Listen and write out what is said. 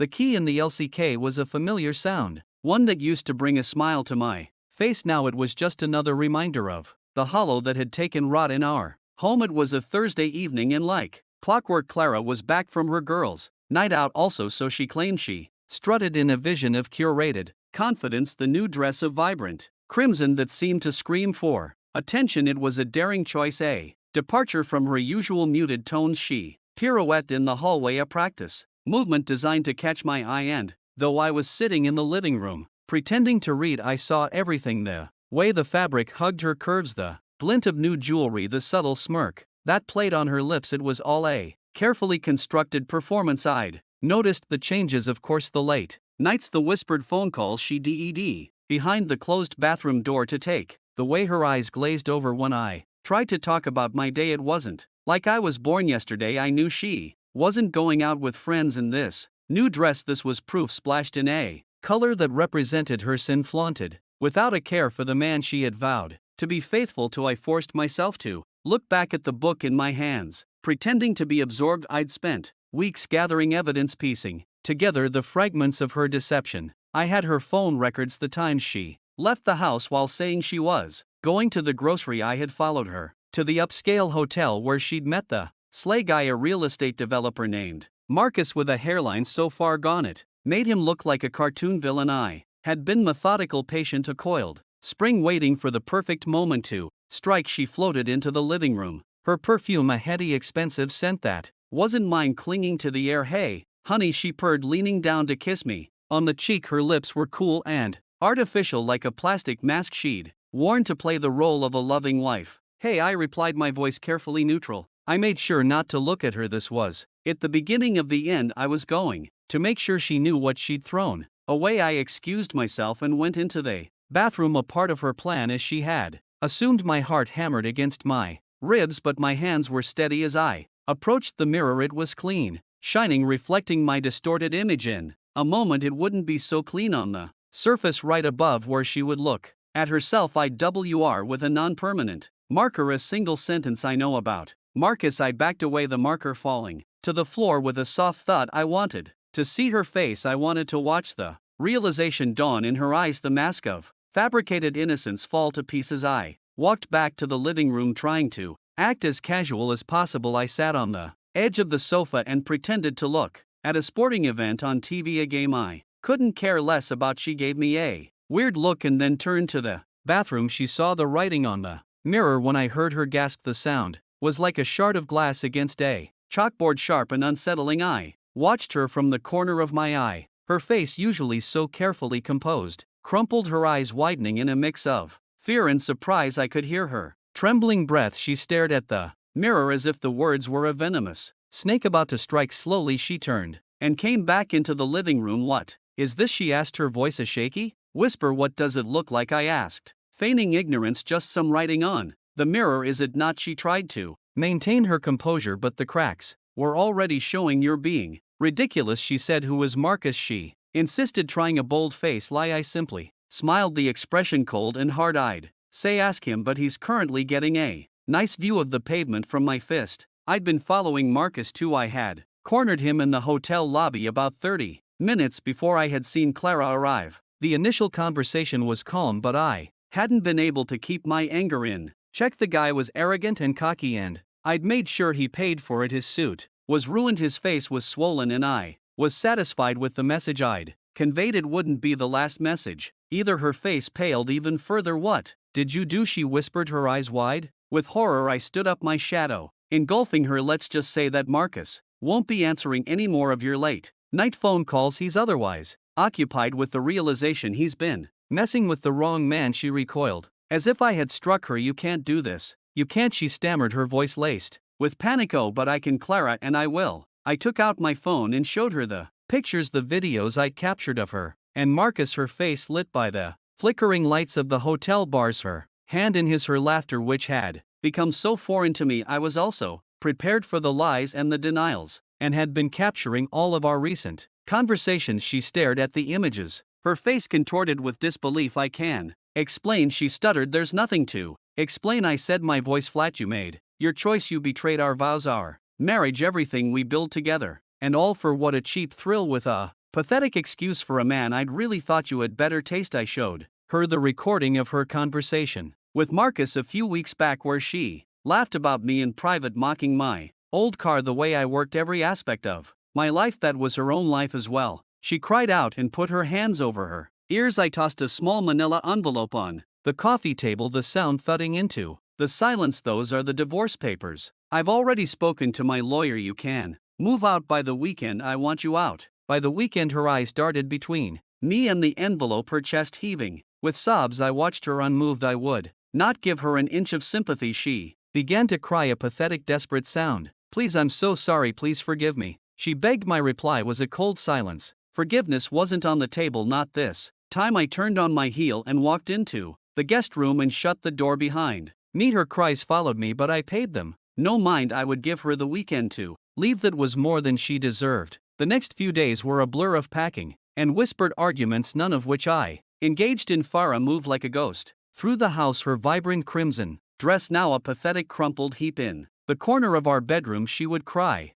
The key in the LCK was a familiar sound, one that used to bring a smile to my face. Now it was just another reminder of the hollow that had taken rot in our home. It was a Thursday evening and like clockwork Clara was back from her girls' night out also, so she claimed. She strutted in a vision of curated confidence, the new dress of vibrant crimson that seemed to scream for attention. It was a daring choice, a departure from her usual muted tones. She pirouetted in the hallway, a practice movement designed to catch my eye, and though I was sitting in the living room, pretending to read, I saw everything: the way the fabric hugged her curves, the glint of new jewelry, the subtle smirk that played on her lips. It was all a carefully constructed performance. I'd noticed the changes, of course, the late nights, the whispered phone calls she did behind the closed bathroom door to take, the way her eyes glazed over when I tried to talk about my day. It wasn't like I was born yesterday. I knew she wasn't going out with friends in this new dress. This was proof splashed in a color that represented her sin, flaunted without a care for the man she had vowed to be faithful to. I forced myself to look back at the book in my hands, pretending to be absorbed. I'd spent weeks gathering evidence, piecing together the fragments of her deception. I had her phone records, the times she left the house while saying she was going to the grocery. I had followed her to the upscale hotel where she'd met the slay guy, a real estate developer named Marcus with a hairline so far gone it made him look like a cartoon villain. I had been methodical, patient, a coiled spring waiting for the perfect moment to strike. She floated into the living room, her perfume a heady, expensive scent that wasn't mine, clinging to the air. "Hey, honey," she purred, leaning down to kiss me on the cheek. Her lips were cool and artificial, like a plastic mask she'd worn to play the role of a loving wife. "Hey," I replied, my voice carefully neutral. I made sure not to look at her. This was it, the beginning of the end. I was going to make sure she knew what she'd thrown away. I excused myself and went into the bathroom, a part of her plan, as she had assumed. My heart hammered against my ribs, but my hands were steady as I approached the mirror. It was clean, shining, reflecting my distorted image. In a moment it wouldn't be so clean on the surface right above where she would look at herself. IWR with a non-permanent marker, a single sentence: "I know about Marcus." I backed away, the marker falling to the floor with a soft thud. I wanted to see her face. I wanted to watch the realization dawn in her eyes, the mask of fabricated innocence fall to pieces. I walked back to the living room, trying to act as casual as possible. I sat on the edge of the sofa and pretended to look at a sporting event on TV, a game I couldn't care less about. She gave me a weird look and then turned to the bathroom. She saw the writing on the mirror when I heard her gasp. The sound was like a shard of glass against a chalkboard, sharp and unsettling. I watched her from the corner of my eye, her face, usually so carefully composed, crumpled, her eyes widening in a mix of fear and surprise. I could hear her trembling breath. She stared at the mirror as if the words were a venomous snake about to strike. Slowly she turned and came back into the living room. "What is this?" she asked, her voice a shaky whisper. "What does it look like?" I asked, feigning ignorance. "Just some writing on the mirror, is it not?" She tried to maintain her composure, but the cracks were already showing. "You're being ridiculous," she said. "Who is Marcus?" she insisted, trying a bold face. "Lie." I simply smiled, the expression cold and hard. "I'd say ask him, but he's currently getting a nice view of the pavement from my fist." I'd been following Marcus too. I had cornered him in the hotel lobby about 30 minutes before I had seen Clara arrive. The initial conversation was calm, but I hadn't been able to keep my anger in check. The guy was arrogant and cocky, and I'd made sure he paid for it. His suit was ruined, his face was swollen, and I was satisfied with the message I'd conveyed. It wouldn't be the last message either. Her face paled even further. "What did you do?" she whispered, her eyes wide with horror. I stood up, my shadow engulfing her. "Let's just say that Marcus won't be answering any more of your late night phone calls. He's otherwise occupied with the realization he's been messing with the wrong man." She recoiled, as if I had struck her. "You can't do this. You can't," she stammered, her voice laced with panic. "Oh, but I can, Clara, and I will." I took out my phone and showed her the pictures, the videos I'd captured of her and Marcus, her face lit by the flickering lights of the hotel bars, her hand in his, her laughter, which had become so foreign to me. I was also prepared for the lies and the denials, and had been capturing all of our recent conversations. She stared at the images, her face contorted with disbelief. "I can explain," she stuttered. "There's nothing to explain," I said, my voice flat. "You made your choice. You betrayed our vows, our marriage, everything we built together. And all for what? A cheap thrill with a Pathetic excuse for a man I'd really thought you had better taste. I showed her the recording of her conversation with Marcus a few weeks back where she laughed about me in private, mocking my old car, the way I worked every aspect of my life that was her own life as well. She cried out and put her hands over her ears. I tossed a small manila envelope on the coffee table, the sound thudding into the silence. Those are the divorce papers. I've already spoken to my lawyer. You can move out by the weekend. I want you out by the weekend. Her eyes darted between me and the envelope, her chest heaving with sobs. I watched her unmoved. I would not give her an inch of sympathy. She began to cry, a pathetic, desperate sound. Please, I'm so sorry, please forgive me, she begged. My reply was a cold silence. Forgiveness wasn't on the table, not this time. I turned on my heel and walked into the guest room and shut the door behind me. Her cries followed me, but I paid them no mind. I would give her the weekend to leave. That was more than she deserved. The next few days were a blur of packing and whispered arguments, none of which I engaged in. Farah moved like a ghost through the house, her vibrant crimson dress now a pathetic crumpled heap in the corner of our bedroom. She would cry